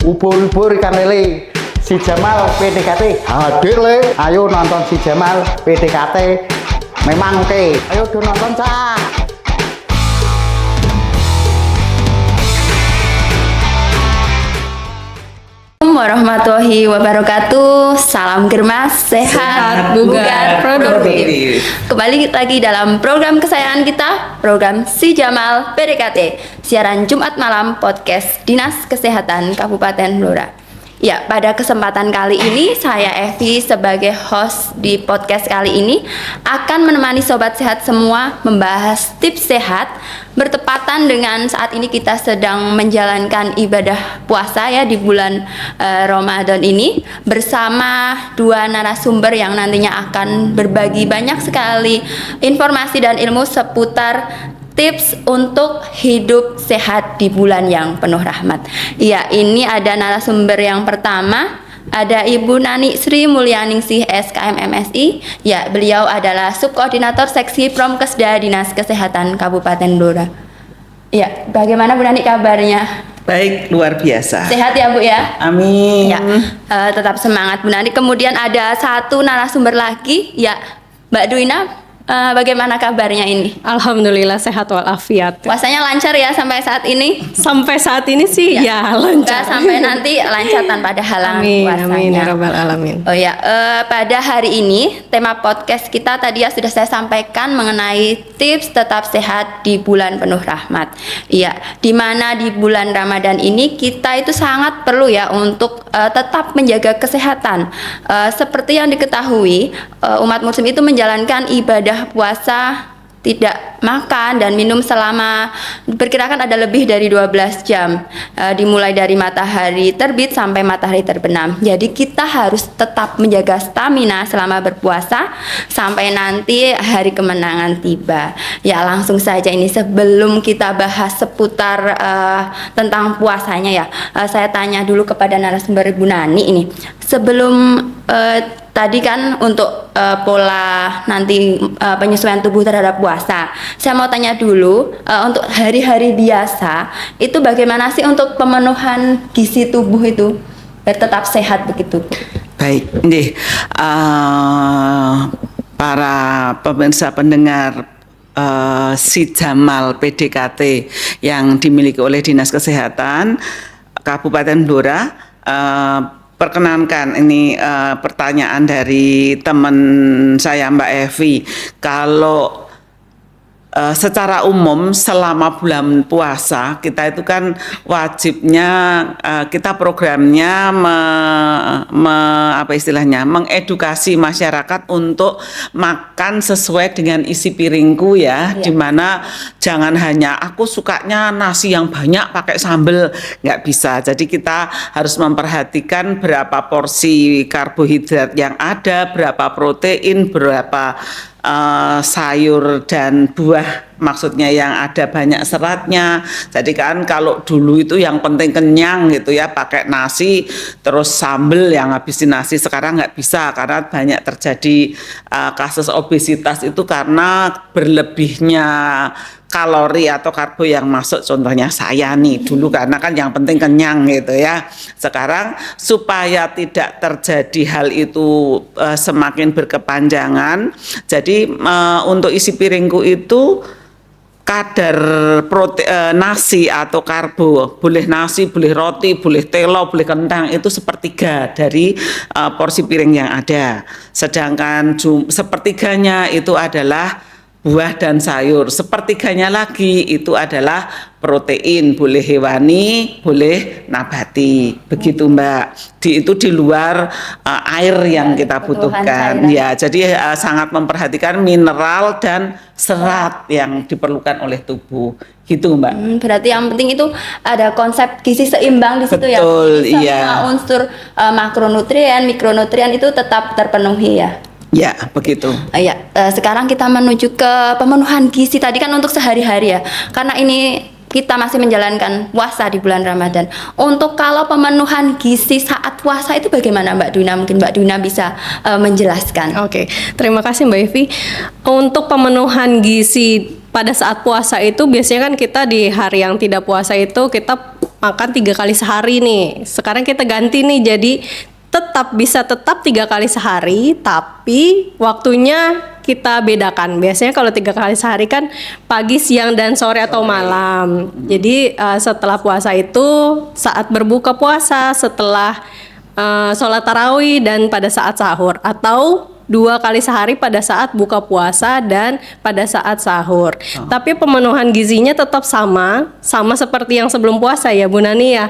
Ubur-ubur ikan lele, si Jamal PDKT hadir le. Ayo nonton si Jamal PDKT. Memang oke. Ayo do nonton cah. Warahmatullahi wabarakatuh. Salam germas, sehat, bugar, produktif. Kembali lagi dalam program kesayangan kita, program Si Jamal PDKT, siaran Jumat malam podcast Dinas Kesehatan Kabupaten Blora. Ya, pada kesempatan kali ini saya Evi sebagai host di podcast kali ini akan menemani sobat sehat semua membahas tips sehat bertepatan dengan saat ini kita sedang menjalankan ibadah puasa ya di bulan Ramadan ini bersama dua narasumber yang nantinya akan berbagi banyak sekali informasi dan ilmu seputar tips untuk hidup sehat di bulan yang penuh rahmat. Iya, ini ada narasumber yang pertama, ada Ibu Nani Sri Mulyaningsih SKM MSI. Ya, beliau adalah Subkoordinator Seksi Promkesda Dinas Kesehatan Kabupaten Blora. Ya, bagaimana Bu Nani kabarnya? Baik, luar biasa. Sehat ya Bu ya? Amin. Ya, tetap semangat Bu Nani. Kemudian ada satu narasumber lagi, ya Mbak Duina. Bagaimana kabarnya ini? Alhamdulillah sehat walafiat. Puasanya lancar ya sampai saat ini? Sampai saat ini sih ya lancar. Sampai nanti lancar tanpa ada halangan puasanya. Amin ya rabbal alamin. Oh ya, pada hari ini tema podcast kita tadi ya sudah saya sampaikan mengenai tips tetap sehat di bulan penuh rahmat. Iya, di mana di bulan Ramadan ini kita itu sangat perlu ya untuk tetap menjaga kesehatan. Seperti yang diketahui, umat muslim itu menjalankan ibadah puasa tidak makan dan minum selama diperkirakan ada lebih dari 12 jam, dimulai dari matahari terbit sampai matahari terbenam. Jadi kita harus tetap menjaga stamina selama berpuasa sampai nanti hari kemenangan tiba. Ya, langsung saja ini sebelum kita bahas seputar tentang puasanya ya, saya tanya dulu kepada narasumber Ibu Nani ini. Sebelum tadi kan untuk pola nanti penyesuaian tubuh terhadap puasa, saya mau tanya dulu untuk hari-hari biasa itu bagaimana sih untuk pemenuhan gizi tubuh itu biar tetap sehat begitu? Baik, nih para pemirsa pendengar Si Jamal PDKT yang dimiliki oleh Dinas Kesehatan Kabupaten Blora. Perkenankan ini pertanyaan dari teman saya Mbak Evi. Kalau secara umum selama bulan puasa kita itu kan wajibnya kita programnya mengedukasi masyarakat untuk makan sesuai dengan isi piringku ya. Dimana jangan hanya aku sukanya nasi yang banyak pakai sambal, nggak bisa. Jadi kita harus memperhatikan berapa porsi karbohidrat yang ada, berapa protein, berapa sayur dan buah, maksudnya yang ada banyak seratnya. Jadi kan kalau dulu itu yang penting kenyang gitu ya, pakai nasi terus sambel yang habisin nasi. Sekarang nggak bisa karena banyak terjadi kasus obesitas itu karena berlebihnya kalori atau karbo yang masuk. Contohnya saya nih dulu karena kan yang penting kenyang gitu ya. Sekarang supaya tidak terjadi hal itu semakin berkepanjangan, jadi untuk isi piringku itu kadar nasi atau karbo, boleh nasi, boleh roti, boleh telo, boleh kentang, itu sepertiga dari porsi piring yang ada. Sedangkan sepertiganya itu adalah buah dan sayur, sepertiganya lagi itu adalah protein, boleh hewani, boleh nabati, begitu Mbak. Itu di luar air yang kita butuhkan ya. Jadi sangat memperhatikan mineral dan serat yang diperlukan oleh tubuh, gitu Mbak. Berarti yang penting itu ada konsep gizi seimbang di situ. Betul, ya. Betul, iya. Semua unsur makronutrien, mikronutrien itu tetap terpenuhi ya. Ya, begitu. Ya, sekarang kita menuju ke pemenuhan gizi tadi kan untuk sehari-hari ya. Karena ini kita masih menjalankan puasa di bulan Ramadan. Untuk kalau pemenuhan gizi saat puasa itu bagaimana Mbak Duina? Mungkin Mbak Duina bisa menjelaskan. Oke, terima kasih Mbak Evi. Untuk pemenuhan gizi pada saat puasa itu biasanya kan kita di hari yang tidak puasa itu kita makan 3 kali sehari nih. Sekarang kita ganti nih jadi tetap 3 kali sehari, tapi waktunya kita bedakan. Biasanya kalau 3 kali sehari kan pagi, siang, dan sore atau malam. Jadi setelah puasa itu saat berbuka puasa, setelah sholat tarawih, dan pada saat sahur, atau 2 kali sehari pada saat buka puasa dan pada saat sahur. Tapi pemenuhan gizinya tetap sama seperti yang sebelum puasa ya Bu Nani ya.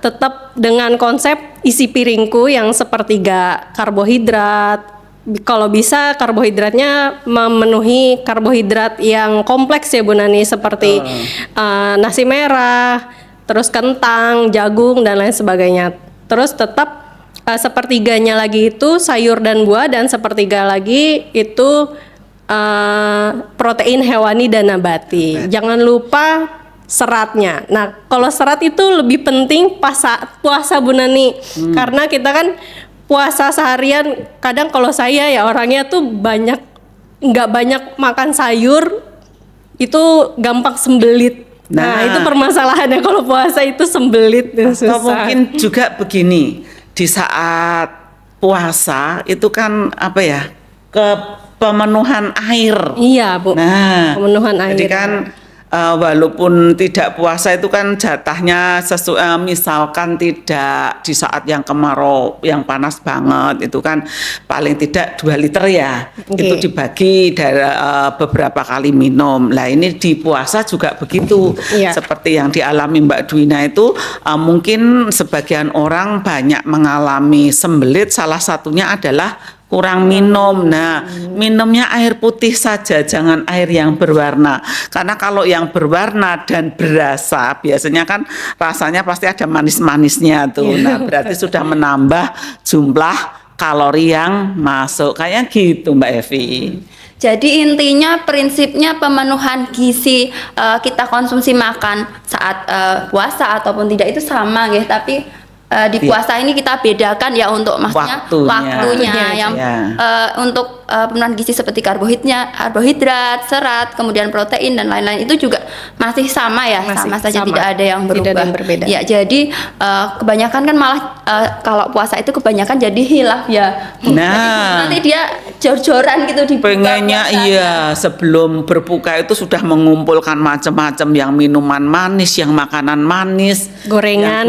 Tetap dengan konsep isi piringku yang sepertiga karbohidrat. Kalau bisa karbohidratnya memenuhi karbohidrat yang kompleks ya Bu Nani, seperti nasi merah, terus kentang, jagung, dan lain sebagainya. Terus tetap sepertiganya lagi itu sayur dan buah, dan sepertiga lagi itu protein hewani dan nabati. Jangan lupa seratnya. Nah, kalau serat itu lebih penting pas saat puasa Bu Nani, karena kita kan puasa seharian. Kadang kalau saya ya orangnya tuh nggak banyak makan sayur, itu gampang sembelit. Nah itu permasalahannya kalau puasa itu sembelit, susah. Atau mungkin juga begini, di saat puasa itu kan pemenuhan air. Iya Bu. Nah, pemenuhan air. Jadi kan walaupun tidak puasa itu kan jatahnya misalkan tidak di saat yang kemarau yang panas banget, itu kan paling tidak 2 liter ya. Itu dibagi dari beberapa kali minum. Nah ini di puasa juga begitu. Seperti yang dialami Mbak Dwina itu, mungkin sebagian orang banyak mengalami sembelit, salah satunya adalah kurang minum. Nah, minumnya air putih saja, jangan air yang berwarna. Karena kalau yang berwarna dan berasa, biasanya kan rasanya pasti ada manis-manisnya tuh. Nah, berarti sudah menambah jumlah kalori yang masuk. Kayak gitu Mbak Evi. Jadi intinya prinsipnya pemenuhan gizi kita konsumsi makan saat puasa ataupun tidak itu sama ya, tapi di puasa ini kita bedakan ya untuk maksudnya waktunya yang untuk pemenuhan gizi seperti karbohidrat, serat, kemudian protein dan lain-lain itu juga masih sama ya, sama saja, tidak ada yang berubah. Ya, jadi kebanyakan kan malah kalau puasa itu kebanyakan jadi hilaf ya. Nah, nanti dia jor-joran gitu di pengennya sebelum berbuka itu sudah mengumpulkan macam-macam, yang minuman manis, yang makanan manis, gorengan.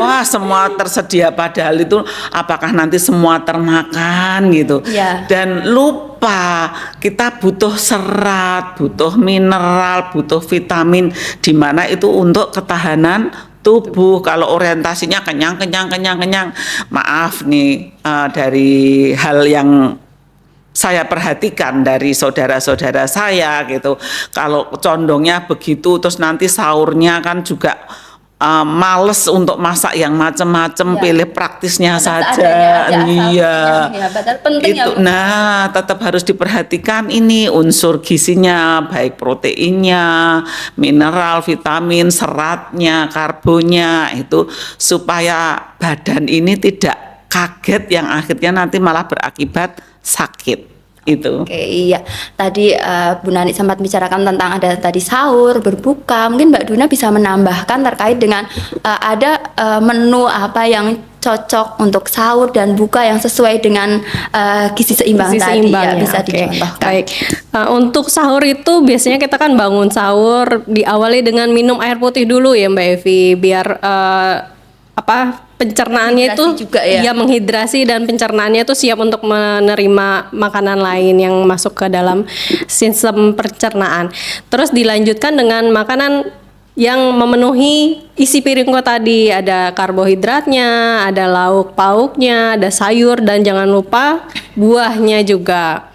Wah, semua tersedia, padahal itu apakah nanti semua termakan gitu. Dan lupa kita butuh serat, butuh mineral, butuh vitamin, di mana itu untuk ketahanan tubuh. Kalau orientasinya kenyang, maaf nih, dari hal yang saya perhatikan dari saudara-saudara saya gitu, kalau condongnya begitu, terus nanti sahurnya kan juga males untuk masak yang macam-macam, pilih praktisnya saja. Itu tetap harus diperhatikan ini unsur gizinya, baik proteinnya, mineral, vitamin, seratnya, karbonya, itu supaya badan ini tidak kaget yang akhirnya nanti malah berakibat sakit. Itu. Oke, iya. Tadi Bu Nani sempat bicarakan tentang ada tadi sahur, berbuka. Mungkin Mbak Duna bisa menambahkan terkait dengan ada menu apa yang cocok untuk sahur dan buka yang sesuai dengan gizi seimbang tadi ya, bisa dicontohkan. Baik. Untuk sahur itu biasanya kita kan bangun sahur diawali dengan minum air putih dulu ya Mbak Evi, biar pencernaannya itu juga ya menghidrasi, dan pencernaannya itu siap untuk menerima makanan lain yang masuk ke dalam sistem pencernaan. Terus dilanjutkan dengan makanan yang memenuhi isi piringku tadi, ada karbohidratnya, ada lauk pauknya, ada sayur, dan jangan lupa buahnya juga.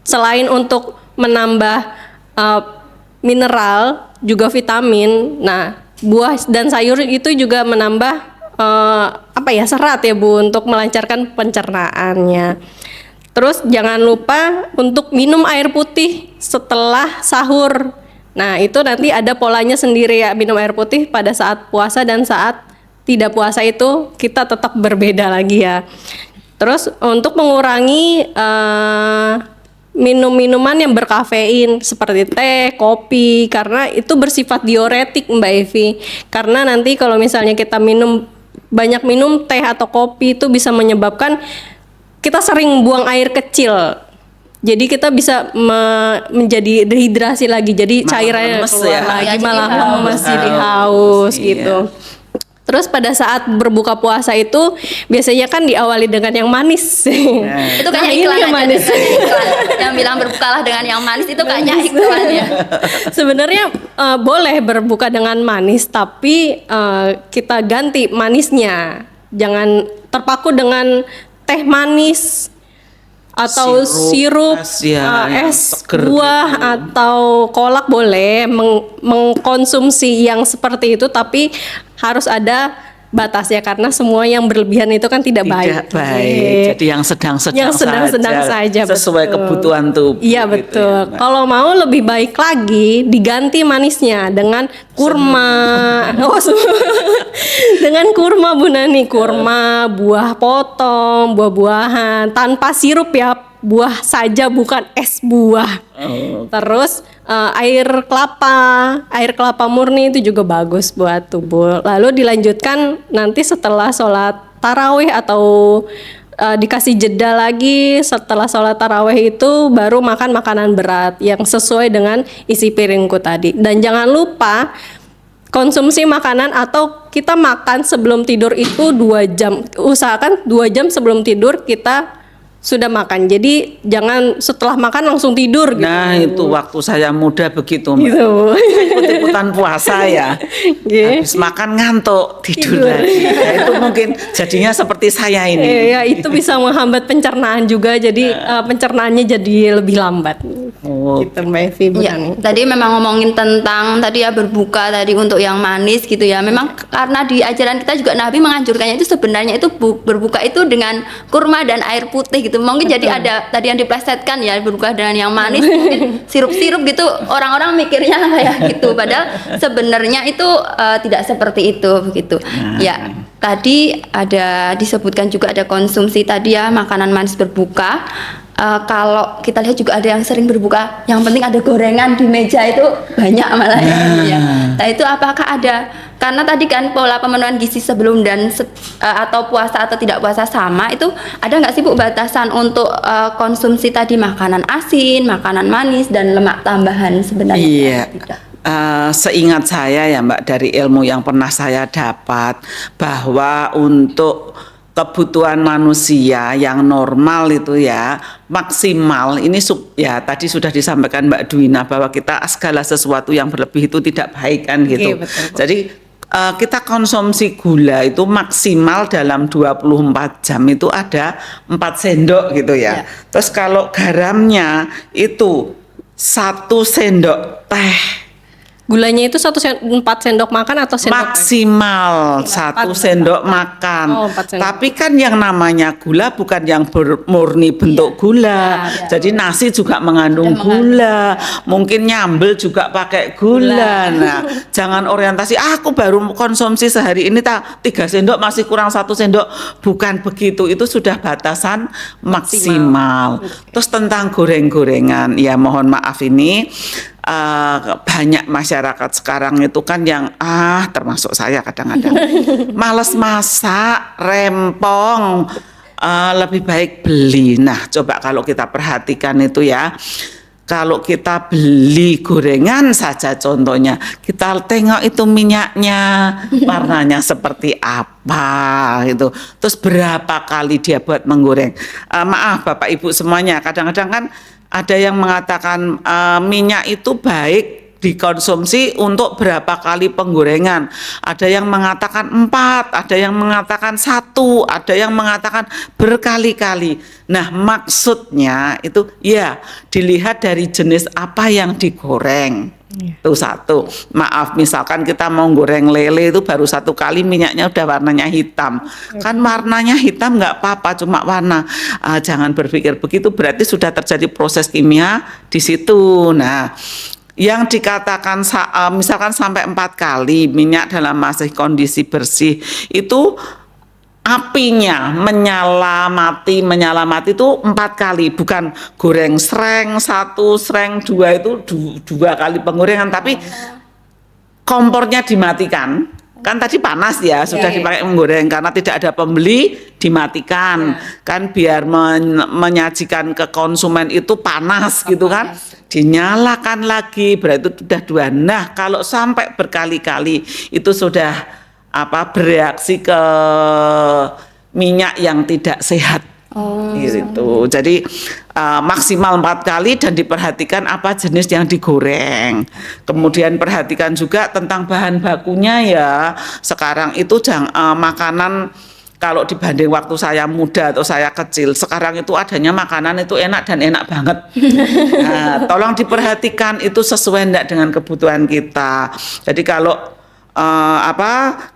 Selain untuk menambah mineral, juga vitamin. Nah, buah dan sayur itu juga menambah serat ya Bu, untuk melancarkan pencernaannya. Terus jangan lupa untuk minum air putih setelah sahur. Nah, itu nanti ada polanya sendiri ya, minum air putih pada saat puasa dan saat tidak puasa itu kita tetap berbeda lagi ya. Terus untuk mengurangi minum minuman yang berkafein seperti teh, kopi, karena itu bersifat diuretik Mbak Evi. Karena nanti kalau misalnya kita banyak minum teh atau kopi itu bisa menyebabkan kita sering buang air kecil. Jadi kita bisa menjadi dehidrasi lagi. Jadi Malah cairannya lemes keluar ya. lagi, Jadi malah haus. lemes, jadi haus Iya. gitu. Terus pada saat berbuka puasa itu biasanya kan diawali dengan yang manis. Itu kayaknya Nah, ini iklan yang aja manis. deh, iklan. Yang bilang berbukalah dengan yang manis itu kayaknya iklan ya. Sebenarnya boleh berbuka dengan manis, tapi kita ganti manisnya. Jangan terpaku dengan teh manis atau sirup, es, ya, yang es seger buah gitu. atau kolak boleh mengkonsumsi yang seperti itu, tapi harus ada batasnya karena semua yang berlebihan itu kan tidak baik. Tidak baik. Oke. Jadi yang sedang-sedang Yang sedang-sedang saja, sesuai betul. kebutuhan tubuh. Iya gitu betul. ya, Mbak. Kalau mau lebih baik lagi diganti manisnya dengan kurma. Oh, dengan kurma Bu Nani, kurma, buah potong, buah-buahan tanpa sirup ya, buah saja bukan es buah. Oh. Terus air kelapa murni itu juga bagus buat tubuh. Lalu dilanjutkan nanti setelah sholat tarawih atau dikasih jeda lagi setelah sholat tarawih itu baru makan makanan berat yang sesuai dengan isi piringku tadi. Dan jangan lupa konsumsi makanan atau kita makan sebelum tidur itu 2 jam. Usahakan 2 jam sebelum tidur kita sudah makan. Jadi jangan setelah makan langsung tidur gitu. Nah itu waktu saya muda begitu Mbak. Gitu. Ikut-ikutan puasa ya. Iya. Habis makan ngantuk tidur lagi. Nah, itu mungkin jadinya seperti saya ini. Ya itu bisa menghambat pencernaan juga. Jadi pencernaannya jadi lebih lambat. Oh. Gitu Mbak Evi, Bu Iya, Nani. tadi memang ngomongin tentang tadi ya berbuka tadi untuk yang manis gitu ya. Memang karena di ajaran kita juga Nabi menganjurkannya itu sebenarnya itu berbuka itu dengan kurma dan air putih gitu. Mungkin jadi ada tadi yang diplesetkan ya berbuka dengan yang manis, mungkin sirup-sirup gitu. Orang-orang mikirnya kayak gitu. Padahal sebenarnya itu tidak seperti itu begitu. Ya, tadi ada disebutkan juga ada konsumsi tadi ya makanan manis berbuka. Kalau kita lihat juga ada yang sering berbuka, yang penting ada gorengan di meja itu banyak malah ya. Nah itu apakah ada karena tadi kan pola pemenuhan gizi sebelum dan atau puasa atau tidak puasa sama itu ada nggak sih Bu batasan untuk konsumsi tadi makanan asin, makanan manis dan lemak tambahan sebenarnya? Iya. Tidak. Seingat saya ya Mbak dari ilmu yang pernah saya dapat bahwa untuk kebutuhan manusia yang normal itu ya maksimal ini ya tadi sudah disampaikan Mbak Dwina bahwa kita segala sesuatu yang berlebih itu tidak baik kan gitu. Oke, betul. Jadi kita konsumsi gula itu maksimal dalam 24 jam itu ada 4 sendok gitu ya. Terus kalau garamnya itu 1 sendok teh. Gulanya itu 4 sendok makan atau sendok? Maksimal 1 sendok makan. Oh, 4 sendok. Tapi kan yang namanya gula bukan yang murni bentuk gula. Jadi nasi juga mengandung gula. Mungkin nyambel juga pakai gula. Nah, jangan orientasi aku baru konsumsi sehari ini 3 sendok masih kurang 1 sendok. Bukan begitu. Itu sudah batasan maksimal. Terus tentang goreng-gorengan, ya mohon maaf ini banyak masyarakat sekarang itu kan yang termasuk saya kadang-kadang males masak, rempong, lebih baik beli. Nah coba kalau kita perhatikan itu ya, kalau kita beli gorengan saja contohnya, kita tengok itu minyaknya warnanya seperti apa gitu, terus berapa kali dia buat menggoreng. Maaf Bapak Ibu semuanya, kadang-kadang kan ada yang mengatakan minyak itu baik dikonsumsi untuk berapa kali penggorengan. Ada yang mengatakan 4, ada yang mengatakan 1, ada yang mengatakan berkali-kali. Nah maksudnya itu ya dilihat dari jenis apa yang digoreng. Itu satu. Maaf misalkan kita mau goreng lele itu baru 1 kali minyaknya udah warnanya hitam. Kan warnanya hitam nggak apa-apa, cuma warna. Jangan berpikir begitu, berarti sudah terjadi proses kimia di situ. Nah yang dikatakan misalkan sampai 4 kali minyak dalam masih kondisi bersih itu apinya menyala mati itu 4 kali, bukan goreng sreng 1, sreng 2 itu 2 kali penggorengan, tapi kompornya dimatikan. Kan tadi panas ya, sudah dipakai menggoreng karena tidak ada pembeli, dimatikan. Kan biar menyajikan ke konsumen itu panas gitu kan. Dinyalakan lagi, berarti itu sudah 2. Nah, kalau sampai berkali-kali itu sudah bereaksi ke minyak yang tidak sehat. Gitu. Jadi maksimal 4 kali dan diperhatikan apa jenis yang digoreng. Kemudian perhatikan juga tentang bahan bakunya ya. Sekarang itu makanan kalau dibanding waktu saya muda atau saya kecil, sekarang itu adanya makanan itu enak dan enak banget. Nah, tolong diperhatikan itu sesuai enggak dengan kebutuhan kita. Jadi kalau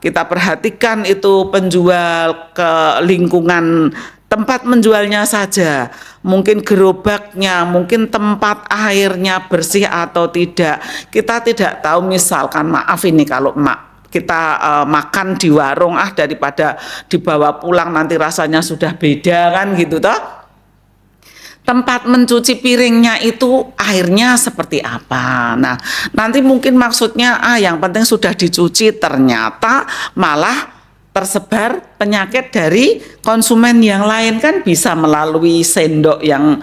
kita perhatikan itu penjual ke lingkungan tempat menjualnya saja, mungkin gerobaknya, mungkin tempat airnya bersih atau tidak. Kita tidak tahu, misalkan maaf ini kalau kita makan di warung daripada dibawa pulang nanti rasanya sudah beda kan gitu toh. Tempat mencuci piringnya itu airnya seperti apa. Nah, nanti mungkin maksudnya yang penting sudah dicuci, ternyata malah tersebar penyakit dari konsumen yang lain, kan bisa melalui sendok yang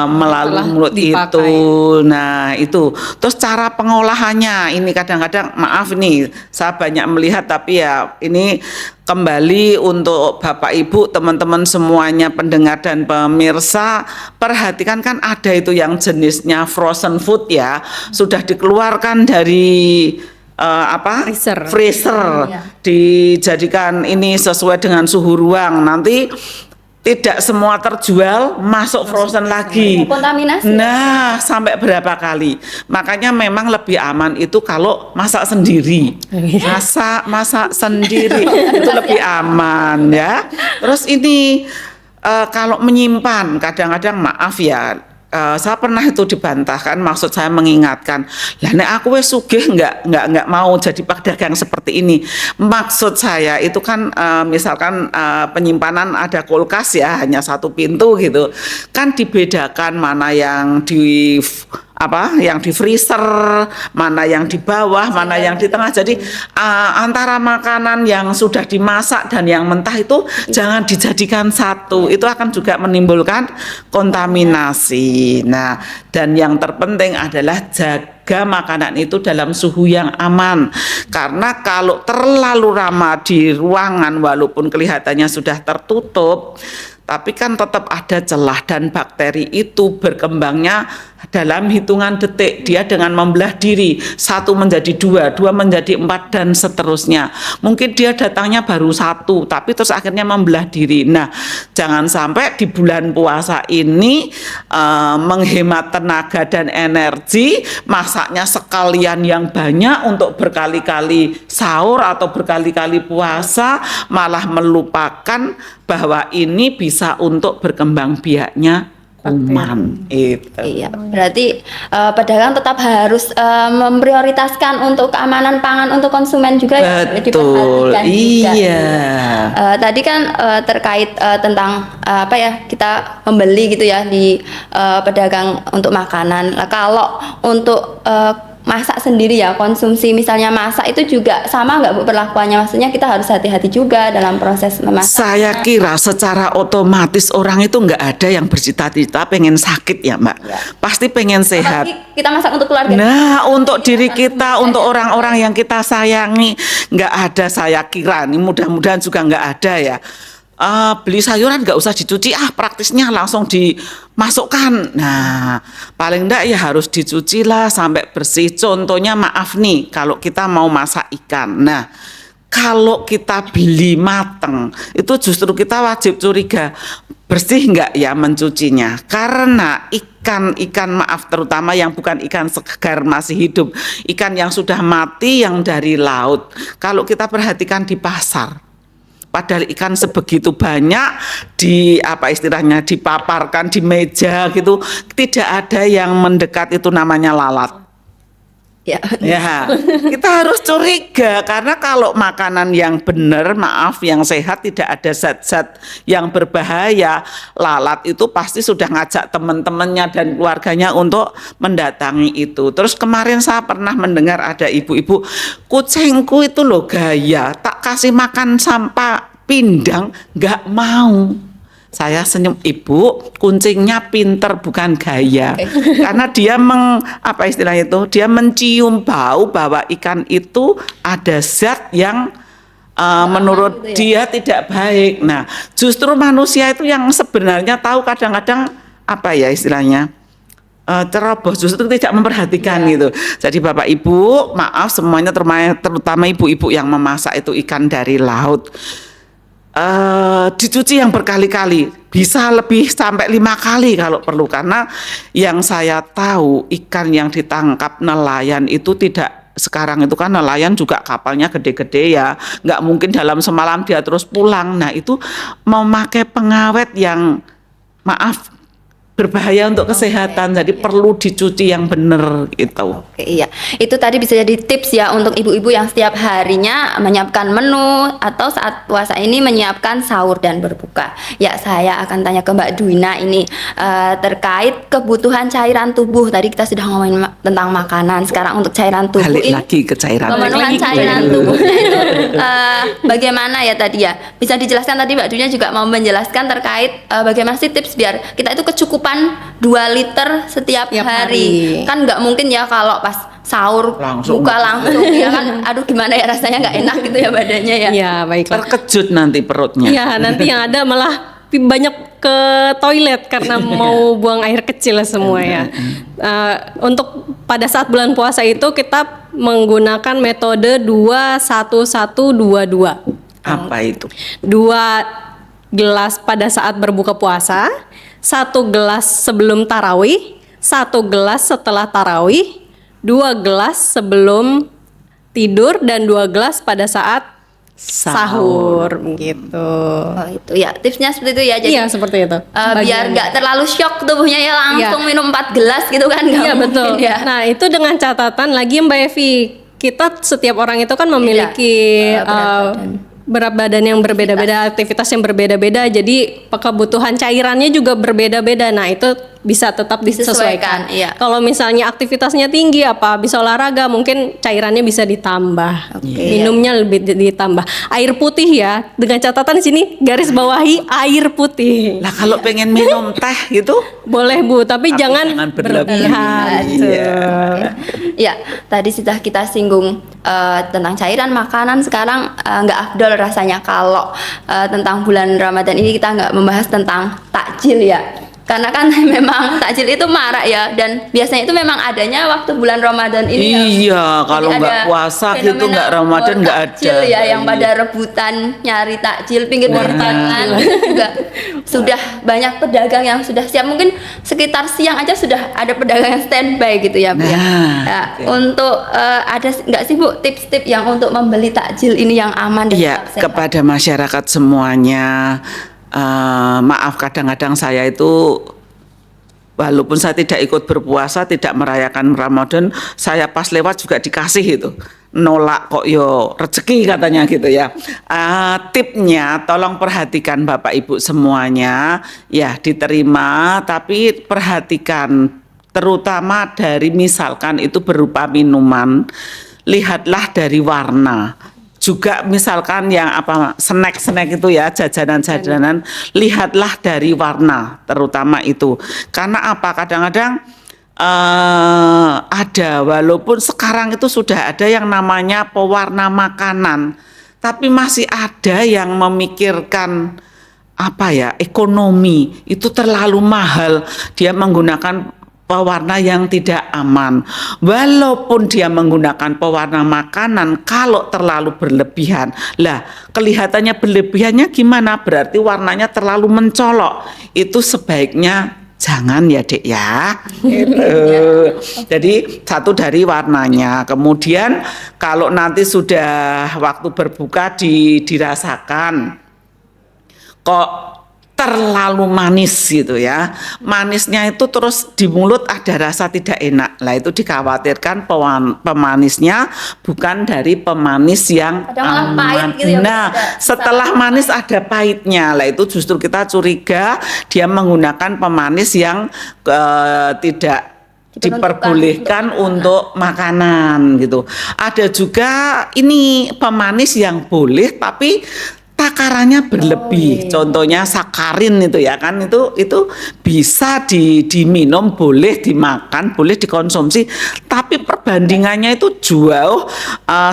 melalui mulut itu. Nah, itu. Terus cara pengolahannya ini kadang-kadang maaf nih, saya banyak melihat, tapi ya ini kembali untuk Bapak Ibu, teman-teman semuanya, pendengar dan pemirsa, perhatikan kan ada itu yang jenisnya frozen food ya, sudah dikeluarkan dari freezer, dijadikan ini sesuai dengan suhu ruang, nanti tidak semua terjual masuk frozen lagi. Kontaminasi. Nah, sampai berapa kali? Makanya memang lebih aman itu kalau masak sendiri. Masak sendiri itu lebih aman ya. Terus ini kalau menyimpan, kadang-kadang maaf ya, saya pernah itu dibantahkan, maksud saya mengingatkan, lah nek aku wis sugih nggak mau jadi pedagang seperti ini. Maksud saya itu kan misalkan penyimpanan ada kulkas ya, hanya 1 pintu gitu, kan dibedakan mana yang di yang di freezer, mana yang di bawah, mana yang di tengah. Jadi antara makanan yang sudah dimasak dan yang mentah itu jangan dijadikan satu. Itu akan juga menimbulkan kontaminasi. Nah, dan yang terpenting adalah jaga makanan itu dalam suhu yang aman. Karena kalau terlalu lama di ruangan walaupun kelihatannya sudah tertutup, tapi kan tetap ada celah dan bakteri itu berkembangnya dalam hitungan detik. Dia dengan membelah diri, 1 menjadi 2, 2 menjadi 4 dan seterusnya. Mungkin dia datangnya baru 1, tapi terus akhirnya membelah diri. Nah, jangan sampai di bulan puasa ini menghemat tenaga dan energi, masaknya sekalian yang banyak untuk berkali-kali sahur atau berkali-kali puasa, malah melupakan bahwa ini bisa untuk berkembang biaknya kuman. Itu. Iya, berarti pedagang tetap harus memprioritaskan untuk keamanan pangan untuk konsumen juga. Betul. Iya. Tadi kan terkait tentang kita membeli gitu ya di pedagang untuk makanan. Kalau untuk masak sendiri ya, konsumsi misalnya masak itu juga sama nggak Bu perlakuannya? Maksudnya kita harus hati-hati juga dalam proses memasak. Saya kira secara otomatis orang itu nggak ada yang bercita-cita pengen sakit ya Mbak. Ya. Pasti pengen sehat. Apalagi kita masak untuk keluarga. Nah, untuk diri kita, untuk orang-orang yang kita sayangi, nggak ada, saya kira nih, mudah-mudahan juga nggak ada ya. Beli sayuran nggak usah dicuci, praktisnya langsung dimasukkan. Nah, paling enggak ya harus dicuci lah sampai bersih. Contohnya maaf nih, kalau kita mau masak ikan. Nah, kalau kita beli mateng, itu justru kita wajib curiga, bersih enggak ya mencucinya. Karena ikan maaf, terutama yang bukan ikan segar masih hidup, ikan yang sudah mati yang dari laut, kalau kita perhatikan di pasar, padahal ikan sebegitu banyak dipaparkan di meja gitu, tidak ada yang mendekat, itu namanya lalat. Ya. Ya, kita harus curiga karena kalau makanan yang benar, maaf, yang sehat tidak ada zat-zat yang berbahaya, lalat itu pasti sudah ngajak teman-temannya dan keluarganya untuk mendatangi itu. Terus kemarin saya pernah mendengar ada ibu-ibu, kucingku itu loh gaya, tak kasih makan sampah pindang nggak mau. Saya senyum, ibu, kucingnya pinter bukan gaya. Karena dia apa istilahnya itu? Dia mencium bau bahwa ikan itu ada zat yang menurut dia tidak baik. Nah, justru manusia itu yang sebenarnya tahu kadang-kadang apa ya istilahnya? Ceroboh, justru tidak memperhatikan gitu. Jadi Bapak Ibu, maaf semuanya terutama ibu-ibu yang memasak itu ikan dari laut. Dicuci yang berkali-kali, bisa lebih sampai 5 kali kalau perlu, karena yang saya tahu ikan yang ditangkap nelayan itu tidak, sekarang itu kan nelayan juga kapalnya gede-gede ya, nggak mungkin dalam semalam dia terus pulang. Nah itu memakai pengawet yang maaf berbahaya untuk kesehatan, jadi perlu dicuci yang benar gitu. Oke, iya. Itu tadi bisa jadi tips ya untuk ibu-ibu yang setiap harinya menyiapkan menu atau saat puasa ini menyiapkan sahur dan berbuka. Ya, saya akan tanya ke Mbak Duina ini terkait kebutuhan cairan tubuh. Tadi kita sudah ngomongin tentang makanan, sekarang untuk cairan tubuh Balik ini lagi ke cairan. pemenuhan cairan tubuhnya itu bagaimana ya tadi ya? Bisa dijelaskan, tadi Mbak Dunia juga mau menjelaskan terkait bagaimana sih tips biar kita itu kecukupan 2 liter setiap hari. Kan nggak mungkin ya kalau pas sahur buka langsung ya kan, aduh gimana ya rasanya, nggak enak gitu ya badannya ya. Ya, baiklah. Terkejut nanti perutnya. Ya, nanti yang ada malah banyak ke toilet karena mau buang air kecil semua ya. Untuk pada saat bulan puasa itu kita menggunakan metode 2-1-1-2-2. Apa itu? 2 gelas pada saat berbuka puasa, 1 gelas sebelum tarawih, 1 gelas setelah tarawih, 2 gelas sebelum tidur, dan 2 gelas pada saat sahur gitu. Oh itu ya, tipsnya seperti itu ya. Jadi Iya, seperti itu. biar nggak terlalu shock tubuhnya ya langsung minum 4 gelas gitu kan, nggak Iya, mungkin betul. ya. Nah, itu dengan catatan lagi Mbak Evi, kita setiap orang itu kan memiliki berat badan yang berbeda-beda, aktivitas yang berbeda-beda, jadi kebutuhan cairannya juga berbeda-beda. Nah, itu bisa tetap disesuaikan. Iya. Kalau misalnya aktivitasnya tinggi, bisa olahraga, mungkin cairannya bisa ditambah. Minumnya lebih ditambah. Air putih ya, dengan catatan di sini garis bawahi air putih. Lah kalau pengen minum teh gitu Boleh Bu, tapi jangan berlebihan. Ya, tadi sudah kita singgung tentang cairan makanan. Sekarang nggak afdol rasanya kalau tentang bulan Ramadan ini kita nggak membahas tentang takjil ya. Karena kan memang takjil itu marak ya, dan biasanya itu memang adanya waktu bulan Ramadan ini. Iya, kalau nggak puasa gitu, nggak Ramadan nggak ada. Takjil ya, yang pada rebutan nyari takjil pinggir perjalanan juga sudah banyak pedagang yang sudah siap. Mungkin sekitar siang aja sudah ada pedagang yang standby gitu ya Bu. Untuk ada nggak sih Bu tips-tips yang untuk membeli takjil ini yang aman dan Iya, tetap sehat? kepada masyarakat semuanya. Maaf kadang-kadang saya itu walaupun saya tidak ikut berpuasa, tidak merayakan Ramadan, saya pas lewat juga dikasih itu, nolak kok yo rezeki katanya gitu ya. Tipnya tolong perhatikan Bapak Ibu semuanya ya, diterima tapi perhatikan terutama dari misalkan itu berupa minuman, lihatlah dari warna. Juga misalkan yang snack-snack itu ya, jajanan-jajanan, lihatlah dari warna terutama itu. Karena kadang-kadang ada, walaupun sekarang itu sudah ada yang namanya pewarna makanan, tapi masih ada yang memikirkan ekonomi itu terlalu mahal, dia menggunakan pewarna yang tidak aman. Walaupun dia menggunakan pewarna makanan, kalau terlalu berlebihan, kelihatannya berlebihannya gimana? Berarti warnanya terlalu mencolok. Itu sebaiknya jangan ya Dek ya. Gitu. Jadi satu dari warnanya. Kemudian kalau nanti sudah waktu berbuka dirasakan kok terlalu manis gitu ya. Manisnya itu terus di mulut ada rasa tidak enak. Lah itu dikhawatirkan pemanisnya bukan dari pemanis yang Kadang malah pahit aman. gitu ya, Bu. Nah, Ada setelah manis ada pahitnya. Lah itu justru kita curiga dia menggunakan pemanis yang tidak diperbolehkan untuk makanan gitu. Ada juga ini pemanis yang boleh tapi takarannya berlebih. Contohnya sakarin itu ya kan, itu bisa diminum, boleh dimakan, boleh dikonsumsi, tapi perbandingannya itu jauh.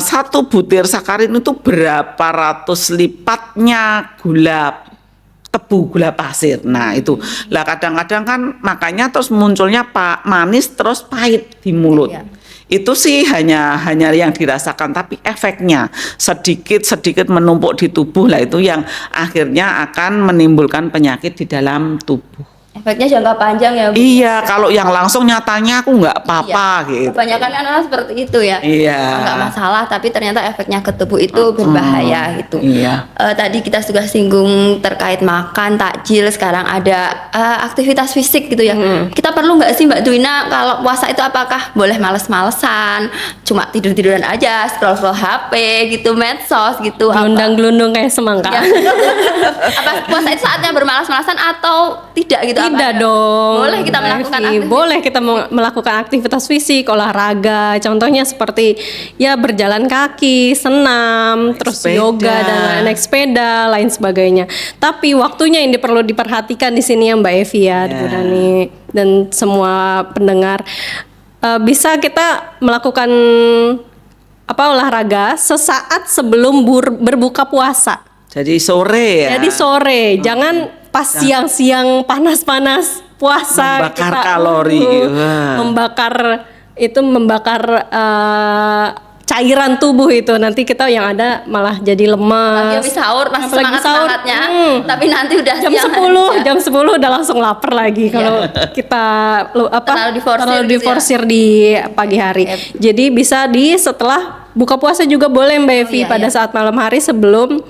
Satu butir sakarin itu berapa ratus lipatnya gula tebu, gula pasir. Nah itu lah kadang-kadang kan makanya terus munculnya manis terus pahit di mulut. Iya. Itu sih hanya yang dirasakan, tapi efeknya sedikit menumpuk di tubuh, lah itu yang akhirnya akan menimbulkan penyakit di dalam tubuh. Efeknya jangka panjang ya, Bu. Iya, kalau yang langsung nyatanya aku nggak apa-apa gitu. Kebanyakan kan orang seperti itu ya. Iya. Nggak masalah, tapi ternyata efeknya ke tubuh itu berbahaya gitu. Iya. Tadi kita sudah singgung terkait makan, takjil, sekarang ada aktivitas fisik gitu ya. Kita perlu nggak sih Mbak Duina kalau puasa itu apakah boleh males-malesan, cuma tidur-tiduran aja, scroll-scroll HP gitu, medsos gitu. Gelundang-gelundung kayak semangka. Ya. Apa puasa itu saatnya bermalas-malasan atau tidak gitu? Tidak dong. Boleh kita melakukan Evi. aktivitas. Boleh kita melakukan aktivitas fisik, olahraga. Contohnya seperti ya berjalan kaki, senam, terus sepeda. yoga dan naik sepeda, lain sebagainya. Tapi waktunya yang perlu diperhatikan di sini ya Mbak Evi ya, Bu Dani dan semua pendengar. Bisa kita melakukan olahraga sesaat sebelum berbuka puasa. Jadi sore ya. Jadi sore, jangan pas siang-siang panas-panas puasa Membakar kalori. Wah. membakar cairan tubuh itu, nanti kita yang ada malah jadi lemas. Apalagi habis sahur masih Apalagi sahur, semangatnya, tapi nanti udah jam siang 10 aja. jam 10 udah langsung lapar lagi kalau kita Terlalu diforsir terlalu gitu ya. diforsir di pagi hari. Jadi bisa setelah buka puasa juga boleh Mbak Evi, iya, pada iya. saat malam hari sebelum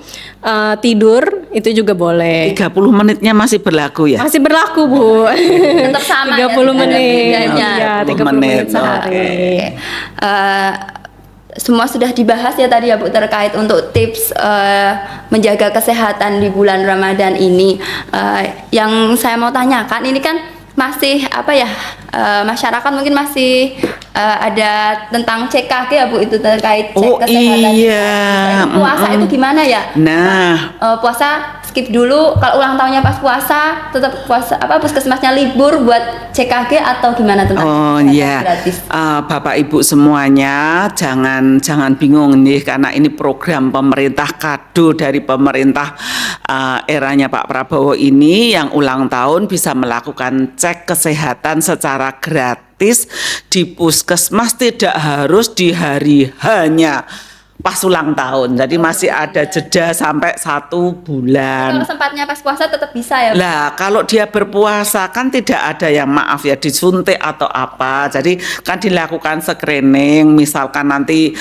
tidur itu juga boleh. 30 menitnya masih berlaku ya? Masih berlaku Bu. Tetap sama 30 ya, tidak ada menit. bedanya. Iya, 30 30 menit menit, sehari. Oke. Semua sudah dibahas ya tadi ya Bu terkait untuk tips menjaga kesehatan di bulan Ramadan ini. Yang saya mau tanyakan ini kan masih masyarakat mungkin masih ada tentang CKG ya Bu, itu terkait cek kesehatan. Iya. Puasa itu gimana ya? Nah, Puasa skip dulu, kalau ulang tahunnya pas puasa tetap puasa puskesmasnya libur buat CKG atau gimana tentang kesehatan iya. gratis? Bapak Ibu semuanya jangan bingung nih, karena ini program pemerintah, kado dari pemerintah eranya Pak Prabowo ini yang ulang tahun bisa melakukan cek kesehatan secara gratis di puskesmas, tidak harus di hari hanya pas ulang tahun. Jadi masih ada jeda sampai 1 bulan. Kalau sempatnya pas puasa tetap bisa ya Bu? Lah kalau dia berpuasa kan tidak ada yang maaf ya disuntik atau apa. Jadi kan dilakukan screening, misalkan nanti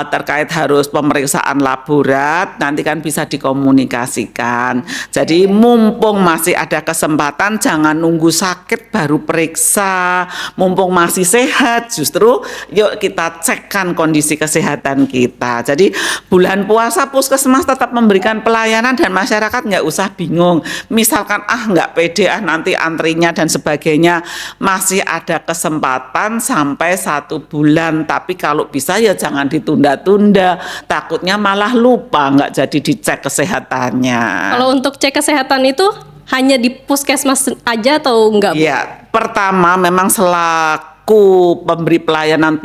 terkait harus pemeriksaan laborat, nanti kan bisa dikomunikasikan. Jadi mumpung masih ada kesempatan, jangan nunggu sakit baru periksa. Mumpung masih sehat, justru yuk kita cekkan kondisi kesehatan kita. Jadi bulan puasa puskesmas tetap memberikan pelayanan dan masyarakat nggak usah bingung. Misalkan nggak pede nanti antrinya dan sebagainya, masih ada kesempatan sampai 1 bulan. Tapi kalau bisa ya jangan ditunda-tunda, takutnya malah lupa nggak jadi dicek kesehatannya. Kalau untuk cek kesehatan itu hanya di puskesmas aja atau enggak Bu? Iya, pertama memang selaku pemberi pelayanan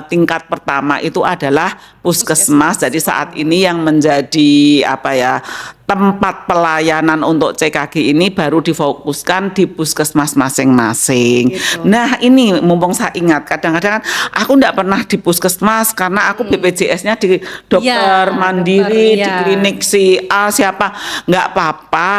tingkat pertama itu adalah puskesmas. Jadi saat ini yang menjadi tempat pelayanan untuk CKG ini baru difokuskan di puskesmas masing-masing. Gitu. Nah ini mumpung saya ingat, kadang-kadang aku enggak pernah di puskesmas karena aku BPJS-nya di dokter mandiri, di klinik si A siapa, nggak apa-apa,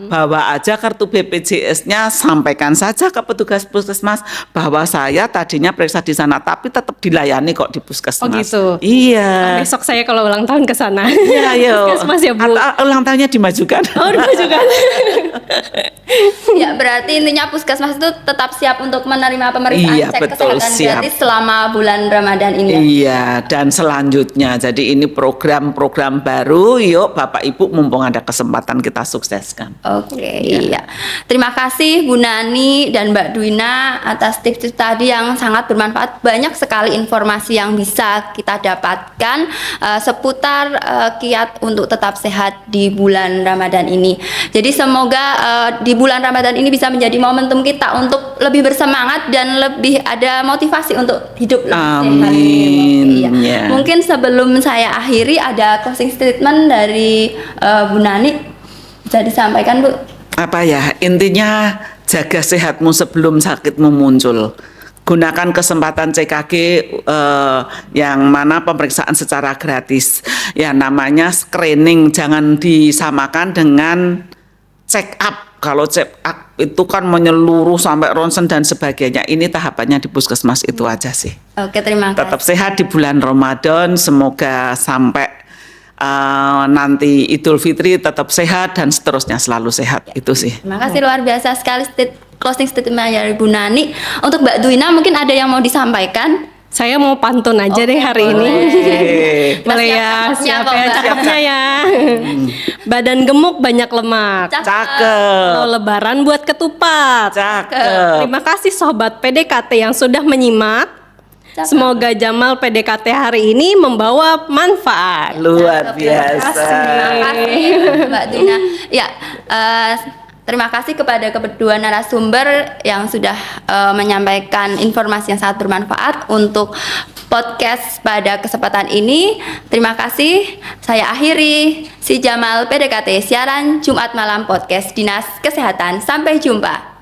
bawa aja kartu BPJS-nya, sampaikan saja ke petugas puskesmas bahwa saya tadinya periksa di sana, tapi tetap dilayani kok di puskesmas. Oh gitu. Iya. Besok saya kalau ulang tahun ke sana. Iya, yuk. Puskesmas ya Bu. Atau ulang tahunnya dimajukan. Oh, dimajukan. Ya, berarti intinya puskesmas itu tetap siap untuk menerima pemeriksaan Iya, cek betul, kesehatan siap. gratis selama bulan Ramadan ini. ya? Iya, dan selanjutnya. Jadi ini program-program baru. Yuk Bapak Ibu, mumpung ada kesempatan kita sukseskan. Oke, iya. Terima kasih Bu Nani dan Mbak Duina atas tips tadi yang sangat bermanfaat. Banyak sekali informasi yang bisa kita dapatkan seputar kiat untuk tetap sehat di bulan Ramadan ini. Jadi semoga di bulan Ramadan ini bisa menjadi momentum kita untuk lebih bersemangat dan lebih ada motivasi untuk hidup lebih sehat. Amin. Iya. Ya. Mungkin sebelum saya akhiri ada closing statement dari Bu Nani, bisa disampaikan Bu. Apa ya, intinya jaga sehatmu sebelum sakitmu muncul. Gunakan kesempatan CKG yang mana pemeriksaan secara gratis. Ya namanya screening, jangan disamakan dengan check up. Kalau check up itu kan menyeluruh sampai ronsen dan sebagainya. Ini tahapannya di puskesmas itu aja sih. Oke, terima kasih. Tetap sehat di bulan Ramadan, semoga sampai nanti Idul Fitri tetap sehat dan seterusnya selalu sehat. Itu sih. Terima kasih luar biasa sekali closing statement dari Bu Nani. Untuk Mbak Duina mungkin ada yang mau disampaikan? Saya mau pantun aja deh hari ini. Kita Boleh siap ya, cakepnya siap kok, ya Mbak. cakepnya ya. Badan gemuk banyak lemak. Cakep. Kalau lebaran buat ketupat. Cakep. Terima kasih sobat PDKT yang sudah menyimak. Cakep. Semoga Jamal PDKT hari ini membawa manfaat. Luar biasa. Terima kasih Mbak Duina. Ya, terima kasih kepada kedua narasumber yang sudah menyampaikan informasi yang sangat bermanfaat untuk podcast pada kesempatan ini. Terima kasih. Saya akhiri si Jamal PDKT siaran Jumat malam podcast Dinas Kesehatan. Sampai jumpa.